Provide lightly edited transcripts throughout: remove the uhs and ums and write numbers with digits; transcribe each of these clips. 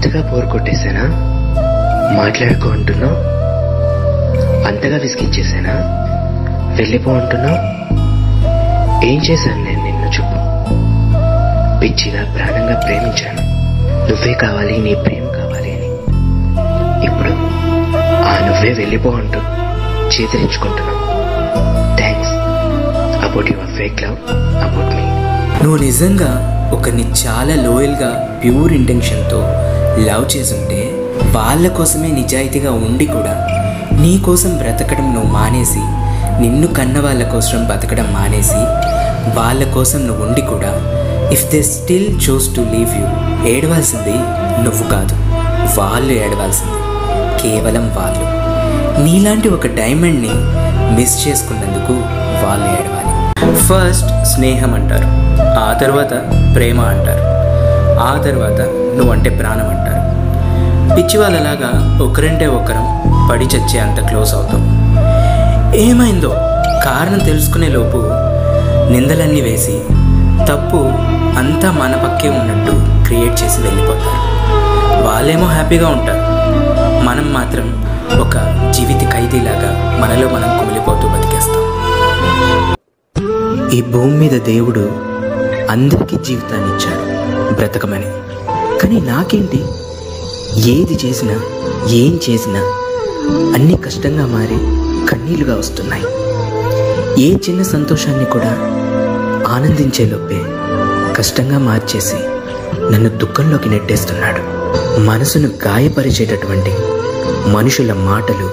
అంతగా బోర్ కొట్టేశానా? మాట్లాడుకో అంటున్నావు, అంతగా విసిగిచ్చేసానా? వెళ్ళిపో అంటున్నావు. ఏం చేశాను నేను నిన్ను చెప్పు? పిచ్చిగా ప్రాణంగా ప్రేమించాను, నువ్వే కావాలి, నీ ప్రేమ కావాలి అని. ఇప్పుడు ఆ నువ్వే వెళ్ళిపో అంటూ చేతరించుకుంటున్నావు. Thanks about your fake love about me. నువ్వు నిజంగా ఒకరిని చాలా లోయల్గా ప్యూర్ ఇంటెన్షన్తో లవ్ చేసుంటే వాళ్ళ కోసమే నిజాయితీగా ఉండి కూడా నీ కోసం బ్రతకడం నువ్వు మానేసి, నిన్ను కన్న వాళ్ళ కోసం బతకడం మానేసి, వాళ్ళ కోసం నువ్వు ఉండి కూడా if they still choose to leave you, ఏడవాల్సింది నువ్వు కాదు, వాళ్ళు ఏడవాల్సింది, కేవలం వాళ్ళు. నీలాంటి ఒక డైమండ్ని మిస్ చేసుకున్నందుకు వాళ్ళు ఏడవాలి. ఫస్ట్ స్నేహం అంటారు, ఆ తర్వాత ప్రేమ అంటారు, ఆ తర్వాత నువ్వంటే ప్రాణం అంటారు. పిచ్చి వాళ్ళలాగా ఒకరంటే ఒకరం పడి చచ్చే అంత క్లోజ్ అవుతాం. ఏమైందో కారణం తెలుసుకునే లోపు నిందలన్నీ వేసి తప్పు అంతా మన పక్కే ఉన్నట్టు క్రియేట్ చేసి వెళ్ళిపోతారు. వాళ్ళేమో హ్యాపీగా ఉంటారు, మనం మాత్రం ఒక జీవిత ఖైదీలాగా మనలో మనం కుమిలిపోతూ బతికేస్తాం. ఈ భూమి మీద దేవుడు అందరికీ జీవితాన్ని ఇచ్చాడు బ్రతకమని. కానీ నాకేంటి, ఏది చేసినా ఏం చేసినా అన్నీ కష్టంగా మారి కన్నీళ్లుగా వస్తున్నాయి. ఏ చిన్న సంతోషాన్ని కూడా ఆనందించే లోపే కష్టంగా మార్చేసి నన్ను దుఃఖంలోకి నెట్టేస్తున్నాడు. మనసును గాయపరిచేటటువంటి మనుషుల మాటలు,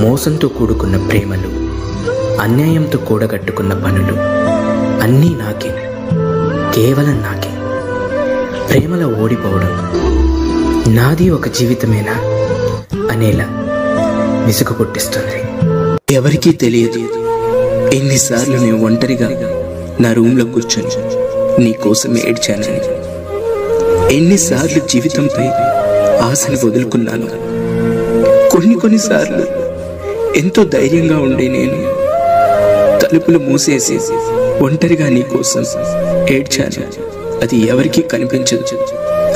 మోసంతో కూడుకున్న ప్రేమలు, అన్యాయంతో కూడగట్టుకున్న పనులు అన్నీ నాకే, కేవలం నాకే. ప్రేమలో ఓడిపోవడం నాది ఒక జీవితమేనా అనేలా విసుగు పుట్టిస్తుంది. ఎవరికీ తెలియదు ఎన్నిసార్లు నేను ఒంటరిగా నా రూమ్లో కూర్చొని నీ కోసం ఏడ్చానని, ఎన్నిసార్లు జీవితంపై ఆశను వదులుకున్నాను. కొన్నిసార్లు ఎంతో ధైర్యంగా ఉండే నేను తలుపులు మూసేసి ఒంటరిగా నీ కోసం ఏడ్చాను. అది ఎవరికీ కనిపించదు.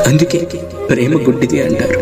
అందుకే ప్రేమ గుడ్డిది అంటారు.